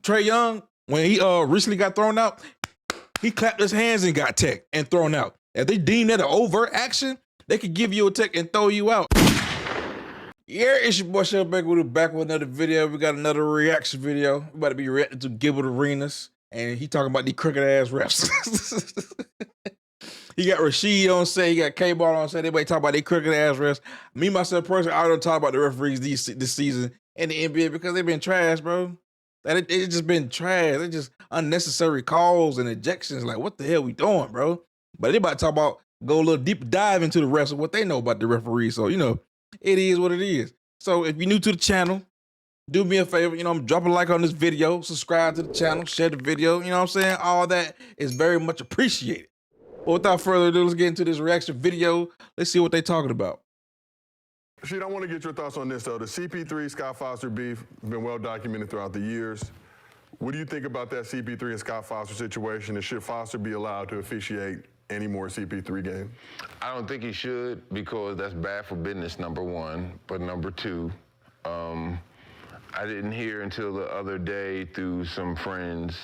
Trae Young, when he recently got thrown out, he clapped his hands and got tech and thrown out. If they deem that an overt action, they could give you a tech and throw you out. Yeah, it's your boy Chefbaker. We're back with another video. We got another reaction video. We're about to be reacting to Gilbert Arenas, and he talking about these crooked ass refs. He got Rashid on set, he got K-Ball on set. Everybody talk about they crooked ass refs. Me, myself, personally, I don't talk about the referees this season in the NBA because they've been trash, bro. It just been trash. They just unnecessary calls and ejections. Like, what the hell we doing, bro? But they about to talk about, go a little deep dive into the refs and what they know about the referees. So, you know, it is what it is. So if you're new to the channel, do me a favor, drop a like on this video, subscribe to the channel, share the video, you know what I'm saying? All that is very much appreciated. But without further ado, let's get into this reaction video. Let's see what they're talking about. Sheet, I want to get your thoughts on this, though. The CP3 Scott Foster beef has been well documented throughout the years. What do you think about that CP3 and Scott Foster situation, and should Foster be allowed to officiate any more CP3 games? I don't think he should, because that's bad for business, number one. But number two, I didn't hear until the other day through some friends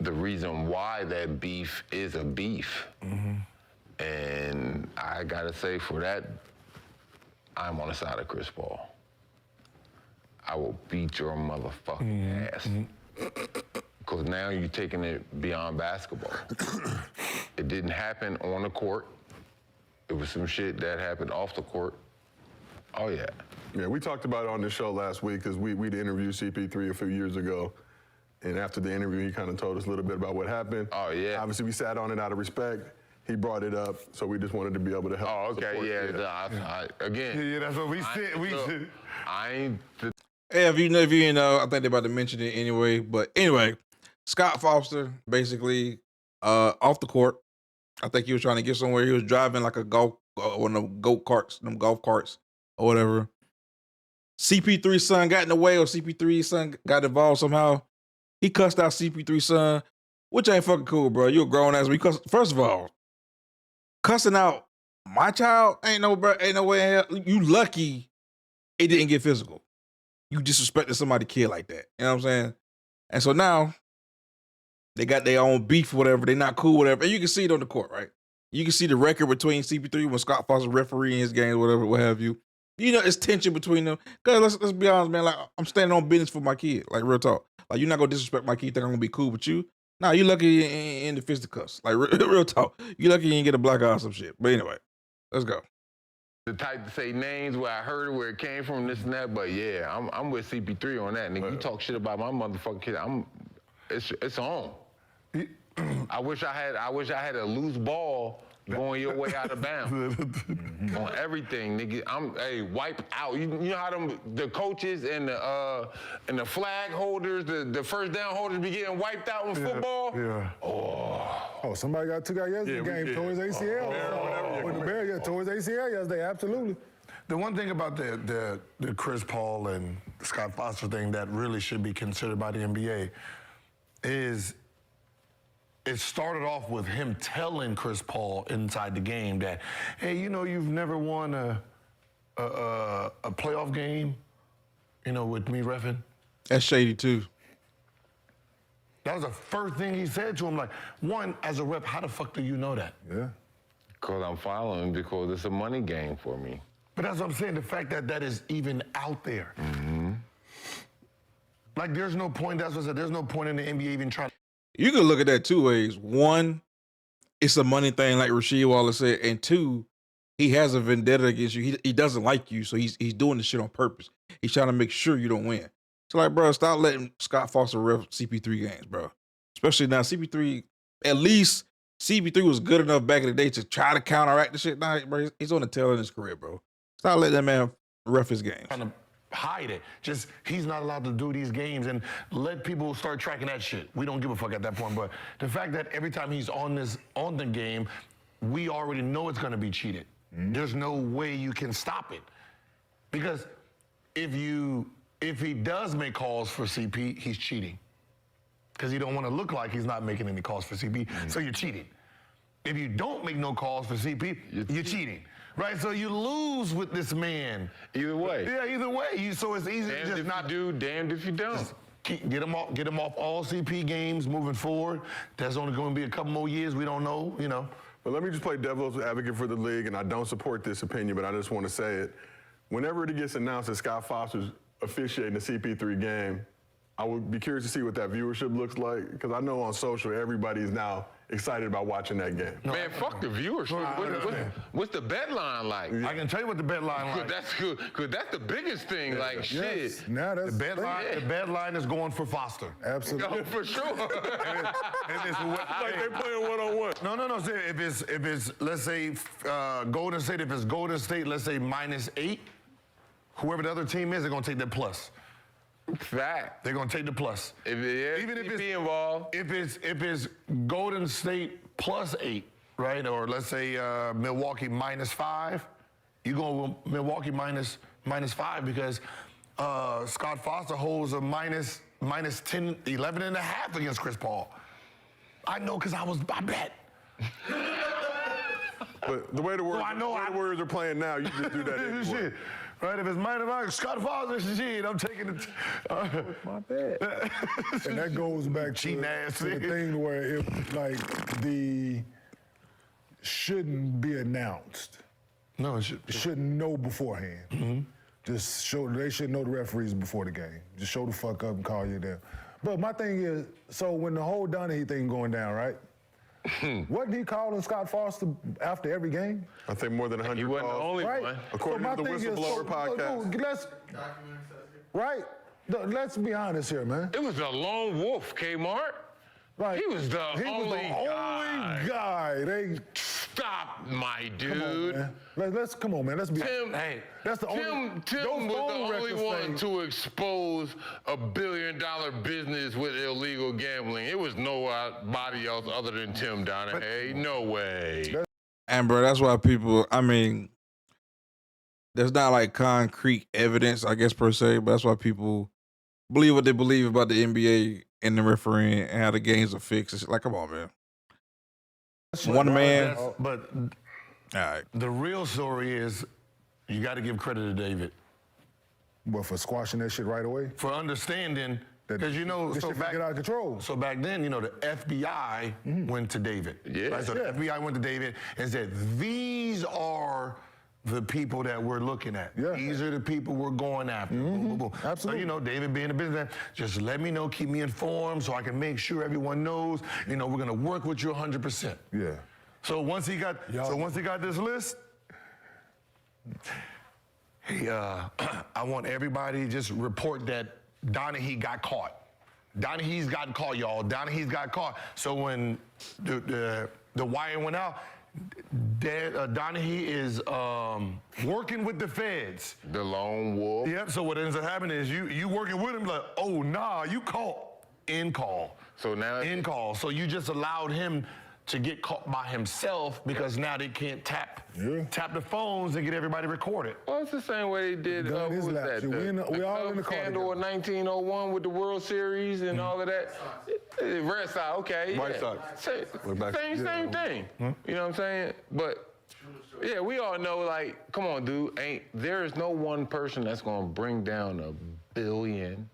the reason why that beef is a beef. And I gotta say, for that, I'm on the side of Chris Paul. I will beat your motherfucking ass. Because now you're taking it beyond basketball. It didn't happen on the court. It was some shit that happened off the court. Oh, yeah. Yeah, we talked about it on the show last week because we'd interviewed CP3 a few years ago. And after the interview, he kind of told us a little bit about what happened. Oh, yeah. Obviously, we sat on it out of respect. He brought it up, so we just wanted to be able to help. Oh, okay, support. yeah. Again. Yeah, that's what we said. I ain't... Hey, if you know, I think they're about to mention it anyway. But anyway, Scott Foster, basically, off the court. I think he was trying to get somewhere. He was driving like a one of them golf carts or whatever. CP3's son got in the way, or CP3's son got involved somehow. He cussed out CP3's son, which ain't fucking cool, bro. You a grown ass. Because first of all, cussing out my child ain't no way in hell. You lucky it didn't get physical. You disrespected somebody's kid like that. You know what I'm saying? And so now they got their own beef, whatever. They're not cool, whatever. And you can see it on the court, right? You can see the record between CP3 when Scott Foster refereeing his games, whatever, what have you. You know, it's tension between them. Because let's be honest, man. Like, I'm standing on business for my kid. Like, real talk. Like, you're not going to disrespect my kid, think I'm going to be cool with you. Nah, you lucky in the fisticuffs. Like, real talk. You lucky you didn't get a black eye or some shit. But anyway, let's go. The type to say names where I heard it, where it came from, this and that. But yeah, I'm with CP3 on that. Nigga, you talk shit about my motherfucking kid, it's on. I wish I had a loose ball going your way out of bounds. On everything, nigga. Wipe out. You know how the coaches and the flag holders, the first down holders be getting wiped out in football? Yeah. Oh, Somebody took out yesterday's game towards ACL. With the Bears, towards ACL yesterday, absolutely. The one thing about the Chris Paul and Scott Foster thing that really should be considered by the NBA is it started off with him telling Chris Paul inside the game that, hey, you know, you've never won a playoff game, you know, with me reffing. That's shady too. That was the first thing he said to him. Like, one, as a rep, how the fuck do you know that? Yeah. Because I'm following, because it's a money game for me. But that's what I'm saying, the fact that that is even out there. Like, there's no point, that's what I said, there's no point in the NBA even trying. You can look at that two ways. One, it's a money thing, like Rasheed Wallace said. And two, he has a vendetta against you. He doesn't like you, so he's doing this shit on purpose. He's trying to make sure you don't win. So, like, bro, stop letting Scott Foster ref CP3 games, bro. Especially now, CP3, at least CP3 was good enough back in the day to try to counteract the shit. Now, bro, he's on the tail of his career, bro. Stop letting that man ref his games. Trying to hide it. Just, he's not allowed to do these games and let people start tracking that shit. We don't give a fuck at that point, but the fact that every time he's on the game, we already know it's gonna be cheated. There's no way you can stop it. Because if he does make calls for CP, he's cheating. Because he don't want to look like he's not making any calls for CP, so you're cheating. If you don't make no calls for CP, you're cheating. Right, so you lose with this man. Either way. Yeah, either way. So it's easy Damned to just if not you do, damned if you don't. Get him off all CP games moving forward. That's only going to be a couple more years. We don't know, you know. But let me just play devil's advocate for the league, and I don't support this opinion, but I just want to say it. Whenever it gets announced that Scott Foster's officiating the CP3 game, I would be curious to see what that viewership looks like, because I know on social everybody's now excited about watching that game. Man, fuck the viewership. What's the bet line like? I can tell you what the bet line like. That's good, because that's the biggest thing. Like, shit. Now that's The bet line is going for Foster. absolutely. Oh, for sure. If it's Like they playing one-on-one. No. See, if it's let's say Golden State, if it's Golden State, let's say -8, whoever the other team is, they're gonna take that plus. Fact. They're gonna take the plus. Even if it's involved. If it's Golden State +8, right? Or let's say Milwaukee -5, you go with Milwaukee minus 5 because Scott Foster holds a minus 10, 11 and a half against Chris Paul. I know because I bet. But the way the Warriors, I know the Warriors are playing now, you just do that anymore. Shit. Right, if it's -5, Scott Foster, shit, I'm taking it. My bad. And that goes back to the thing where the shouldn't be announced. No, it should. Shouldn't know beforehand. Just they should know the referees before the game. Just show the fuck up and call you there. But my thing is, so when the whole Donahue thing going down, right? Wasn't he calling Scott Foster after every game? I think more than 100 He wasn't the calls. only Right? one. According to the Whistleblower podcast. Let's be honest here, man. It was a lone wolf, Kmart. Right. He was the only guy. They Stop, my come on, dude. man. Let's come on, man. Let's be. Tim, That's the only. Tim those was the phone only records one say- to expose a billion-dollar business with illegal gambling. It was nobody else other than Tim Donahue. No way. And bro, that's why people. I mean, there's not like concrete evidence, I guess per se, but that's why people believe what they believe about the NBA and the refereeing and how the games are fixed. It's like, come on, man. One man. But All right. the real story is, you got to give credit to David What, for squashing that shit right away? for understanding, because you know, This so shit back, get out of control. so back then, you know, the FBI went to David. Yeah. Right? So the FBI went to David and said, these are the people that we're looking at. Yeah. These are the people we're going after. Boom, boom, boom. Absolutely. So, you know, David being a businessman, just let me know, keep me informed so I can make sure everyone knows, you know, we're going to work with you 100%. Yeah. So once he got this list, hey, I want everybody to just report that Donahue got caught. Donahue's gotten caught, y'all. Donahue's got caught. So when the wire went out, Donahue is working with the feds. The lone wolf. Yep. So what ends up happening is you working with him like, oh nah, you caught. In call. So now In call. So you just allowed him to get caught by himself because now they can't tap the phones and get everybody recorded. Well, it's the same way they did. Gun Who is was lap that? shit. We all in the car Scandal in 1901 with the World Series and all of that. Red Sox, okay. White yeah. Sox. Same thing. You know what I'm saying? But yeah, we all know. Like, come on, dude. There is no one person that's gonna bring down $1 billion.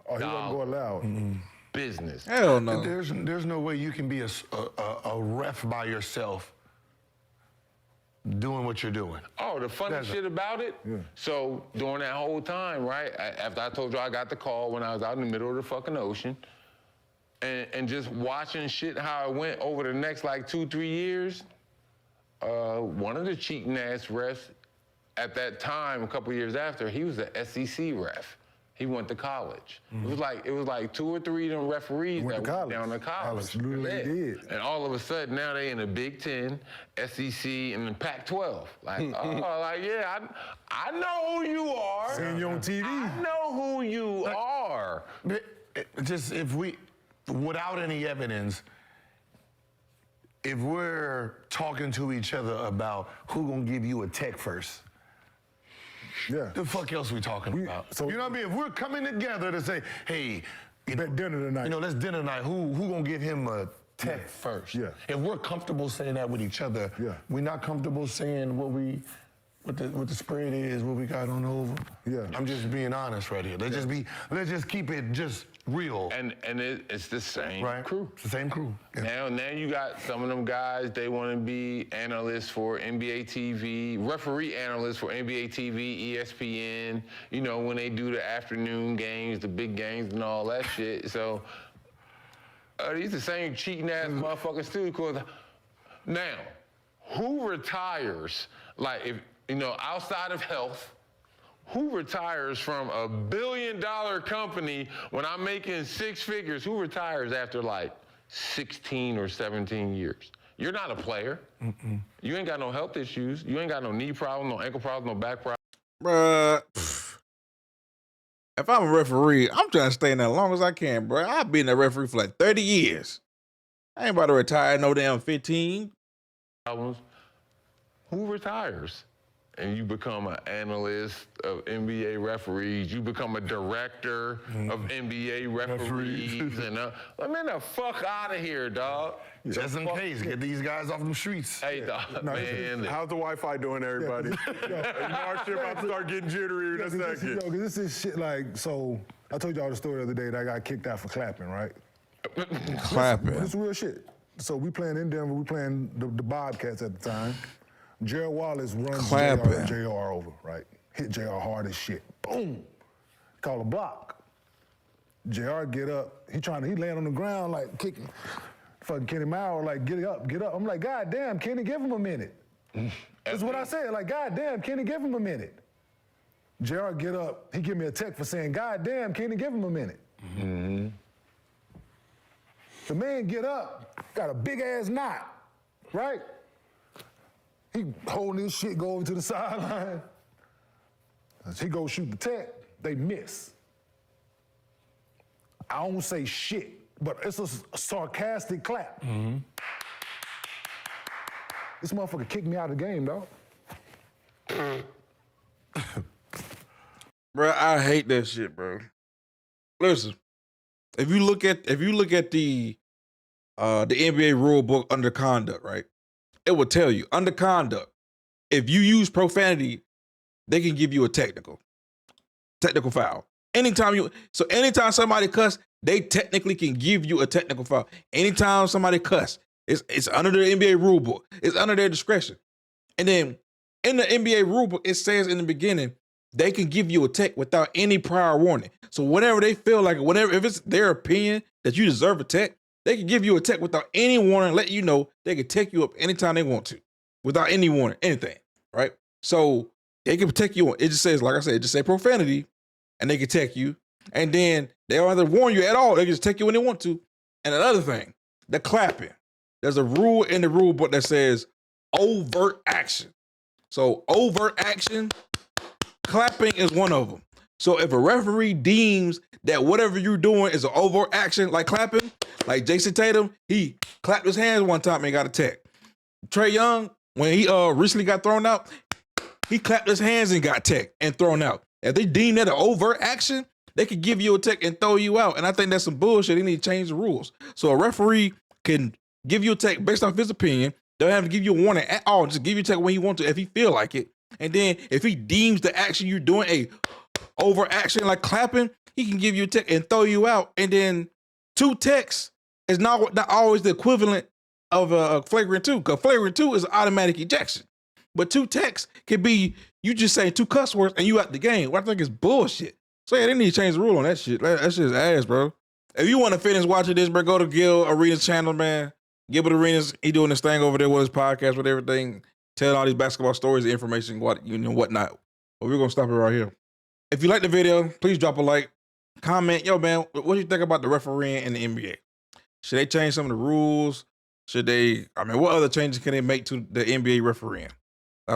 Oh, he wasn't going loud. Business. Hell no. There's no way you can be a ref by yourself doing what you're doing. Oh, the funny shit about it. So during that whole time, right, after I told you I got the call when I was out in the middle of the fucking ocean, and just watching shit how it went over the next like 2-3 years, one of the cheating ass refs at that time, a couple years after, he was a SEC ref. He went to college. It was like 2 or 3 of them referees that went down to college. Absolutely, they did. And all of a sudden now they in the Big Ten, SEC, and the Pac-12. Like, yeah, I know who you are. Seeing you on TV. I know who you are. Just if we, without any evidence, if we're talking to each other about who gonna give you a tech first, the fuck else we talking about? so- you know what I mean? If we're coming together to say, hey, Bet dinner tonight. you know, let's dinner tonight. Who gonna give him a tech first? Yeah. If we're comfortable saying that with each other, Yeah. we're not comfortable saying what we what the spread is, what we got on over. Yeah. I'm just being honest right here. Let's just keep it just real. And it's the same right? crew. It's the same crew. Yeah. Now you got some of them guys, they want to be analysts for NBA TV, referee analysts for NBA TV, ESPN, you know, when they do the afternoon games, the big games and all that shit. So these the same cheating ass motherfuckers too. Cause now, who retires, like if, you know, outside of health, who retires from a $1 billion company when I'm making 6 figures? Who retires after like 16 or 17 years? You're not a player. You ain't got no health issues. You ain't got no knee problem, no ankle problem, no back problem. Bruh, if I'm a referee, I'm trying to stay in there as long as I can, bro. I've been a referee for like 30 years. I ain't about to retire no damn 15. Problems. Who retires? And you become an analyst of NBA referees. You become a director of NBA referees. And man, the fuck out of here, dog. Just in case, get these guys off them streets. Hey, dog, man. How's the Wi-Fi doing, everybody? You know our shit about to start getting jittery in a second. Cause this is shit like, so I told y'all the story the other day that I got kicked out for clapping, right? Clapping. It's real shit. So we playing in Denver, we playing the Bobcats at the time. Gerald Wallace runs JR over, right? Hit JR hard as shit. Boom. Call a block. JR get up. He land on the ground like kicking. Fucking Kenny Mauer, like, get up. I'm like, God damn, Kenny, give him a minute. That's what I said, like, God damn, Kenny, give him a minute. JR get up. He give me a text for saying, God damn, Kenny, give him a minute. The man get up, got a big ass knot, right? He holding his shit, go over to the sideline. As he go shoot the tech, they miss. I don't say shit, but it's a sarcastic clap. This motherfucker kicked me out of the game, dog. Bro, I hate that shit, bro. Listen, if you look at the NBA rule book under conduct, right? It will tell you under conduct, if you use profanity, they can give you a technical foul. Anytime somebody cuss, they technically can give you a technical foul. Anytime somebody cuss, it's under the NBA rule book. It's under their discretion. And then in the NBA rule book, it says in the beginning, they can give you a tech without any prior warning. So whenever they feel like if it's their opinion that you deserve a tech, they can give you a tech without any warning, let you know they can tech you up anytime they want to, without any warning, anything, right? So they can tech you. It just says, like I said, it just say profanity, and they can tech you. And then they don't have to warn you at all. They can just tech you when they want to. And another thing, the clapping. There's a rule in the rule book that says overt action. So overt action, clapping is one of them. So if a referee deems that whatever you're doing is an overt action, like clapping, like Jason Tatum, he clapped his hands one time and got a tech. Trae Young, when he recently got thrown out, he clapped his hands and got tech and thrown out. If they deem that an overt action, they could give you a tech and throw you out. And I think that's some bullshit. They need to change the rules. So a referee can give you a tech based off his opinion. They don't have to give you a warning at all. Just give you a tech when he wants to, if he feel like it. And then if he deems the action you're doing a overaction like clapping, he can give you a tech and throw you out. And then 2 techs is not always the equivalent of a flagrant 2, because flagrant 2 is automatic ejection. But 2 techs can be you just saying 2 cuss words and you out the game. What I think is bullshit. So yeah, they need to change the rule on that shit. That shit's ass, bro. If you want to finish watching this, bro, go to Gil Arenas channel, man. Gilbert Arenas, he doing this thing over there with his podcast, with everything, telling all these basketball stories, the information, whatnot. But we're gonna stop it right here. If you like the video, please drop a like, comment. Yo, man, what do you think about the refereeing in the NBA? Should they change some of the rules? What other changes can they make to the NBA refereeing?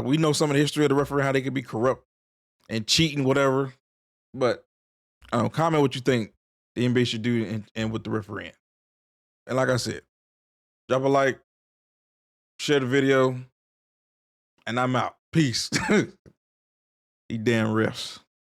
We know some of the history of the referee, how they can be corrupt and cheating, whatever. But comment what you think the NBA should do and with the refereeing. And like I said, drop a like, share the video, and I'm out. Peace. These damn refs.